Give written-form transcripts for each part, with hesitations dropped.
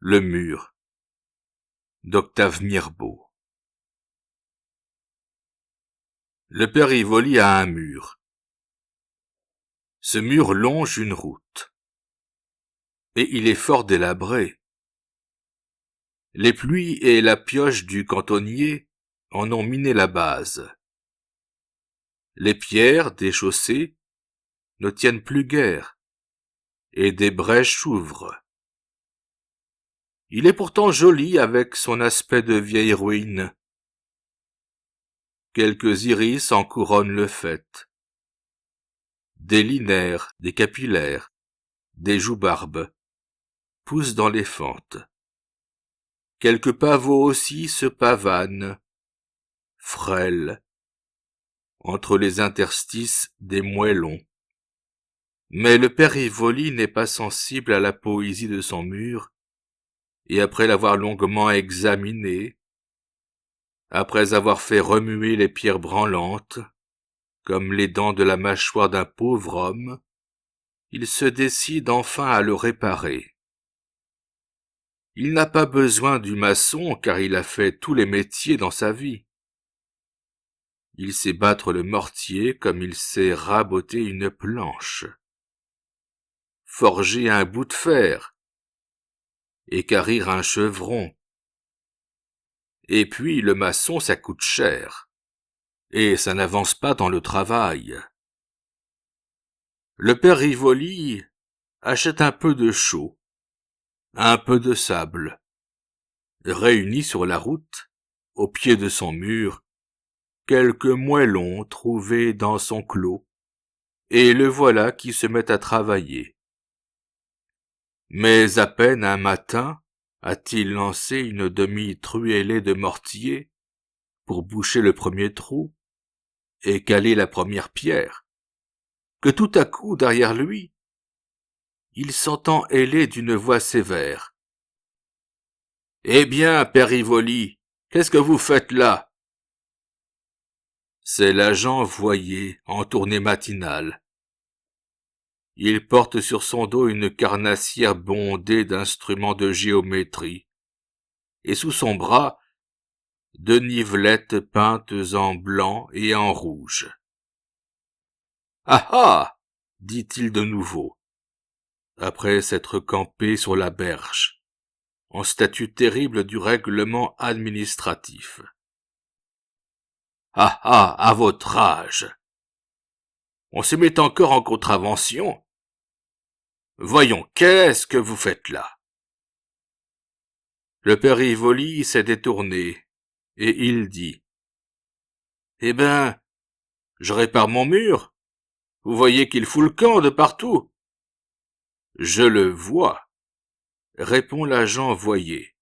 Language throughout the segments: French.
Le mur d'Octave Mirbeau. Le père Rivoli a un mur. Ce mur longe une route. Et il est fort délabré. Les pluies et la pioche du cantonnier en ont miné la base. Les pierres des chaussées ne tiennent plus guère, et des brèches s'ouvrent. Il est pourtant joli avec son aspect de vieille ruine. Quelques iris en couronnent le faîte. Des linéaires, des capillaires, des joues-barbes poussent dans les fentes. Quelques pavots aussi se pavanent, frêles, entre les interstices des moellons. Mais le père Rivoli n'est pas sensible à la poésie de son mur, et après l'avoir longuement examiné, après avoir fait remuer les pierres branlantes, comme les dents de la mâchoire d'un pauvre homme, il se décide enfin à le réparer. Il n'a pas besoin du maçon car il a fait tous les métiers dans sa vie. Il sait battre le mortier comme il sait raboter une planche, forger un bout de fer, équarrir un chevron. Et puis le maçon ça coûte cher, et ça n'avance pas dans le travail. Le père Rivoli achète un peu de chaux, un peu de sable, réunit sur la route, au pied de son mur, quelques moellons trouvés dans son clos, et le voilà qui se met à travailler. Mais à peine un matin a-t-il lancé une demi-truellée de mortier pour boucher le premier trou et caler la première pierre, que tout à coup, derrière lui, il s'entend héler d'une voix sévère. « Eh bien, père Rivoli, qu'est-ce que vous faites là ?» C'est l'agent Voyer en tournée matinale. Il porte sur son dos une carnassière bondée d'instruments de géométrie, et sous son bras, deux nivelettes peintes en blanc et en rouge. « Ah ah !» dit-il de nouveau, après s'être campé sur la berge, en statut terrible du règlement administratif. « Ah ah, à votre âge ! On se met encore en contravention. Voyons, qu'est-ce que vous faites là ?» Le père Rivoli s'est détourné, et il dit « Eh ben, je répare mon mur. Vous voyez qu'il fout le camp de partout. »« Je le vois, » répond l'agent Voyer.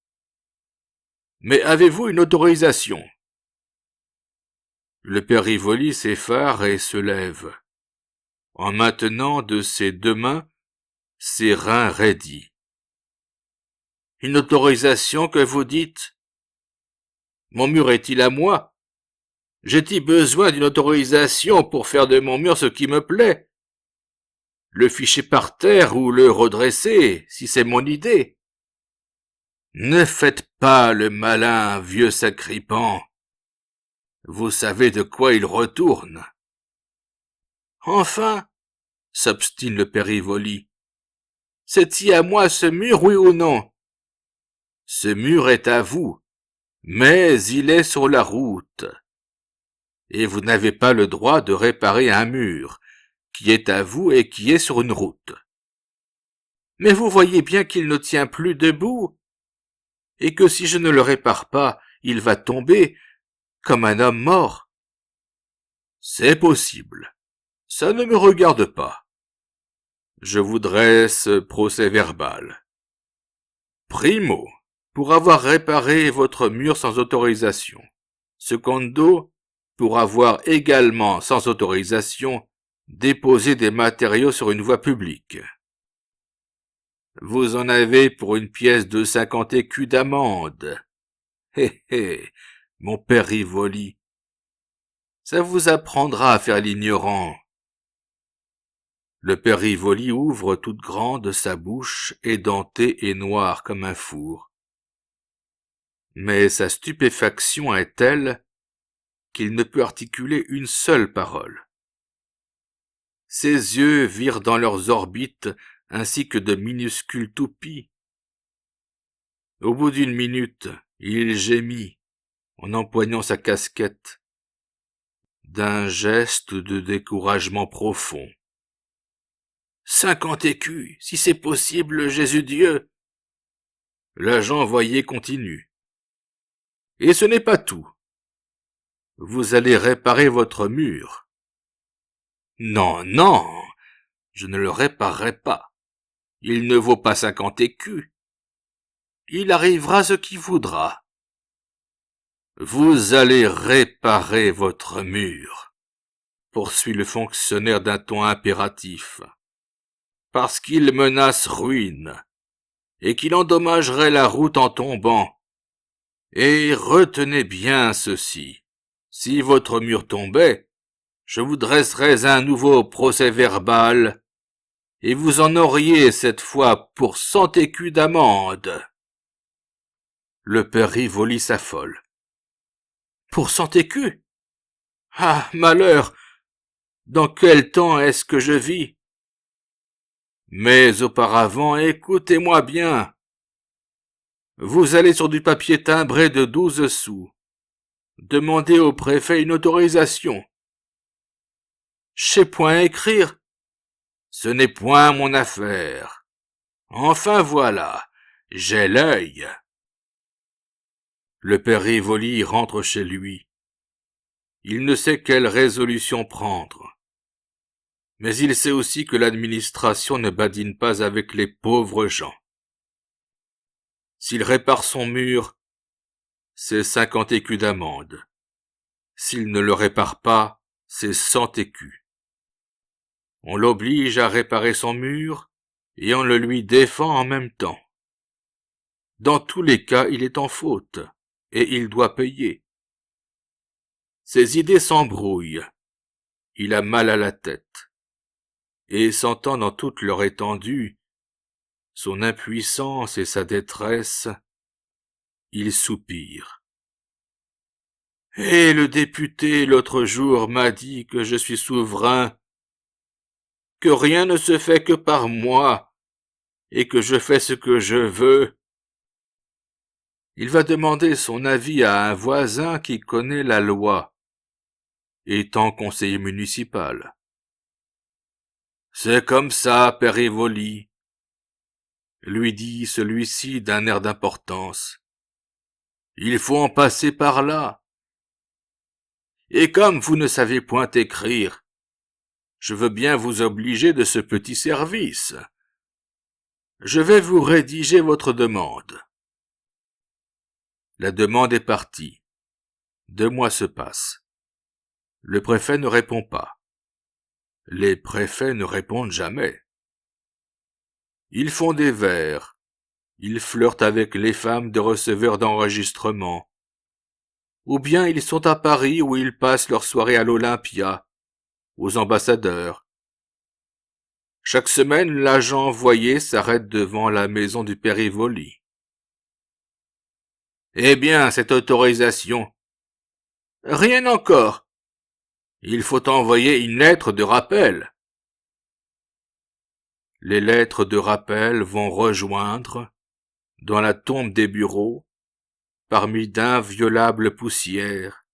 « Mais avez-vous une autorisation ?» Le père Rivoli s'effare et se lève, en maintenant de ses deux mains ses reins raidis. « Une autorisation que vous dites ? Mon mur est-il à moi ? J'ai-il besoin d'une autorisation pour faire de mon mur ce qui me plaît ? Le ficher par terre ou le redresser, si c'est mon idée. Ne faites pas le malin, vieux sacripant. Vous savez de quoi il retourne. » Enfin, s'obstine le père Rivoli, c'est-il à moi ce mur, oui ou non ? Ce mur est à vous, mais il est sur la route. Et vous n'avez pas le droit de réparer un mur, qui est à vous et qui est sur une route. Mais vous voyez bien qu'il ne tient plus debout, et que si je ne le répare pas, il va tomber comme un homme mort. C'est possible. Ça ne me regarde pas. Je vous dresse procès-verbal. Primo, pour avoir réparé votre mur sans autorisation. Secondo, pour avoir également, sans autorisation, déposé des matériaux sur une voie publique. Vous en avez pour une pièce de 50 écus d'amende. Hé hé, mon père Rivoli, ça vous apprendra à faire l'ignorant. Le père Rivoli ouvre toute grande sa bouche, édentée et noire comme un four. Mais sa stupéfaction est telle qu'il ne peut articuler une seule parole. Ses yeux virent dans leurs orbites ainsi que de minuscules toupies. Au bout d'une minute, il gémit, en empoignant sa casquette, d'un geste de découragement profond. 50 écus, si c'est possible, Jésus-Dieu. L'agent envoyé continue. Et ce n'est pas tout. Vous allez réparer votre mur. Non, non, je ne le réparerai pas. Il ne vaut pas 50 écus. Il arrivera ce qui voudra. Vous allez réparer votre mur, poursuit le fonctionnaire d'un ton impératif, parce qu'il menace ruine, et qu'il endommagerait la route en tombant. Et retenez bien ceci, si votre mur tombait, je vous dresserais un nouveau procès-verbal, et vous en auriez cette fois pour 100 écus d'amende. Le père Rivoli s'affole. Pour 100 écus? Ah, malheur! Dans quel temps est-ce que je vis? Mais auparavant, écoutez-moi bien. Vous allez sur du papier timbré de 12 sous. Demandez au préfet une autorisation. Je sais point écrire. Ce n'est point mon affaire. Enfin voilà, j'ai l'œil. Le père Rivoli rentre chez lui. Il ne sait quelle résolution prendre. Mais il sait aussi que l'administration ne badine pas avec les pauvres gens. S'il répare son mur, c'est 50 écus d'amende. S'il ne le répare pas, c'est 100 écus. On l'oblige à réparer son mur et on le lui défend en même temps. Dans tous les cas, il est en faute et il doit payer. Ses idées s'embrouillent. Il a mal à la tête. Et sentant dans toute leur étendue son impuissance et sa détresse, il soupire. Et le député l'autre jour m'a dit que je suis souverain, que rien ne se fait que par moi, et que je fais ce que je veux. Il va demander son avis à un voisin qui connaît la loi, étant conseiller municipal. C'est comme ça, père Rivoli, lui dit celui-ci d'un air d'importance. Il faut en passer par là. Et comme vous ne savez point écrire, je veux bien vous obliger de ce petit service. Je vais vous rédiger votre demande. La demande est partie. 2 mois se passent. Le préfet ne répond pas. Les préfets ne répondent jamais. Ils font des vers. Ils flirtent avec les femmes de receveurs d'enregistrement. Ou bien ils sont à Paris où ils passent leur soirée à l'Olympia, aux ambassadeurs. Chaque semaine, l'agent envoyé s'arrête devant la maison du père Rivoli. Eh bien, cette autorisation. Rien encore. Il faut envoyer une lettre de rappel. Les lettres de rappel vont rejoindre, dans la tombe des bureaux, parmi d'inviolables poussières,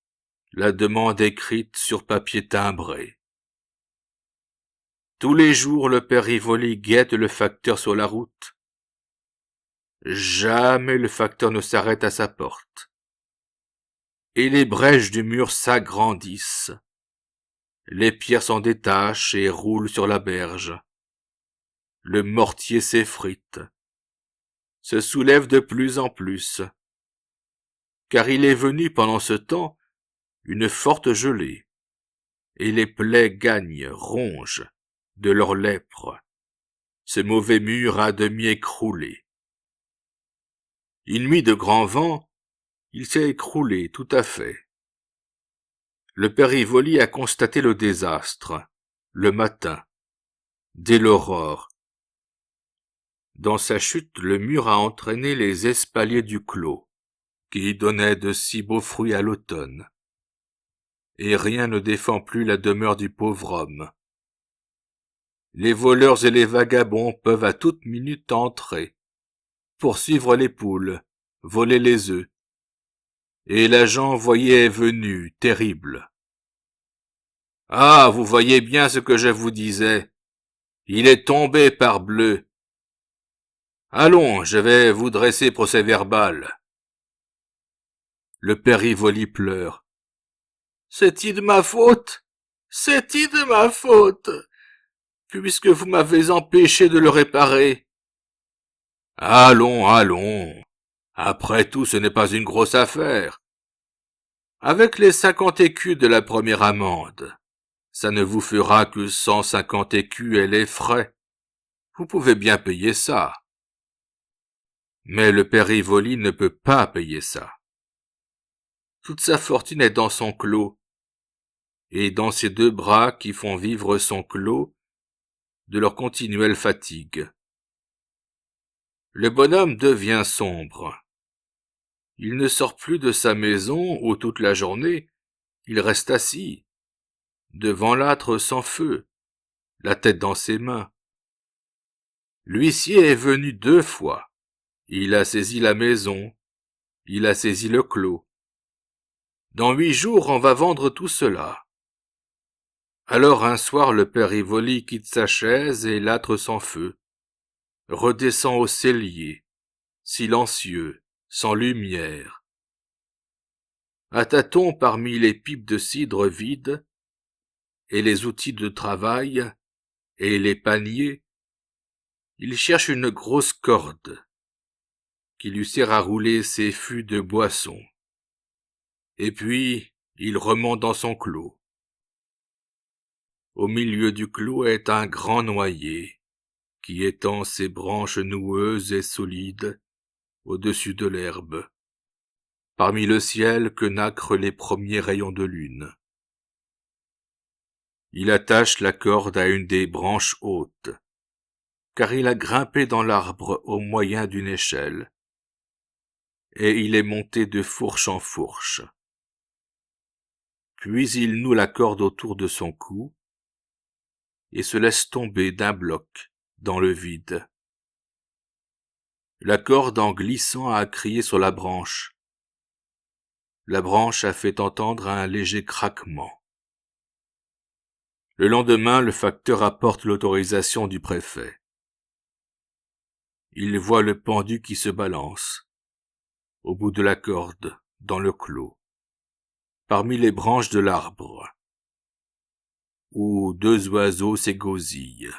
la demande écrite sur papier timbré. Tous les jours, le père Rivoli guette le facteur sur la route. Jamais le facteur ne s'arrête à sa porte. Et les brèches du mur s'agrandissent. Les pierres s'en détachent et roulent sur la berge. Le mortier s'effrite, se soulève de plus en plus, car il est venu pendant ce temps une forte gelée, et les plaies gagnent, rongent, de leur lèpre, ce mauvais mur à demi écroulé. Une nuit de grand vent, il s'est écroulé tout à fait. Le père Rivoli a constaté le désastre, le matin, dès l'aurore. Dans sa chute, le mur a entraîné les espaliers du clos, qui donnaient de si beaux fruits à l'automne. Et rien ne défend plus la demeure du pauvre homme. Les voleurs et les vagabonds peuvent à toute minute entrer, poursuivre les poules, voler les œufs. Et l'agent voyait est venu, terrible. Ah, vous voyez bien ce que je vous disais. Il est tombé, parbleu. Allons, je vais vous dresser procès-verbal. Le père Rivoli pleure. C'est-il de ma faute? C'est-il de ma faute? Puisque vous m'avez empêché de le réparer. Allons, allons. Après tout, ce n'est pas une grosse affaire. Avec les 50 écus de la première amende, ça ne vous fera que 150 écus et les frais. Vous pouvez bien payer ça. Mais le père Rivoli ne peut pas payer ça. Toute sa fortune est dans son clos, et dans ses 2 bras qui font vivre son clos de leur continuelle fatigue. Le bonhomme devient sombre. Il ne sort plus de sa maison où toute la journée il reste assis, devant l'âtre sans feu, la tête dans ses mains. L'huissier est venu 2 fois. Il a saisi la maison, il a saisi le clos. Dans 8 jours, on va vendre tout cela. Alors un soir, le père Rivoli quitte sa chaise et l'âtre sans feu, redescend au cellier, silencieux, sans lumière. À tâtons parmi les pipes de cidre vides, et les outils de travail, et les paniers, il cherche une grosse corde, qui lui sert à rouler ses fûts de boisson. Et puis, il remonte dans son clos. Au milieu du clos est un grand noyer, qui étend ses branches noueuses et solides au-dessus de l'herbe, parmi le ciel que nacrent les premiers rayons de lune. Il attache la corde à une des branches hautes, car il a grimpé dans l'arbre au moyen d'une échelle, et il est monté de fourche en fourche. Puis il noue la corde autour de son cou, et se laisse tomber d'un bloc dans le vide. La corde en glissant a crié sur la branche. La branche a fait entendre un léger craquement. Le lendemain, le facteur apporte l'autorisation du préfet. Il voit le pendu qui se balance, au bout de la corde, dans le clos, parmi les branches de l'arbre, où 2 oiseaux s'égosillent.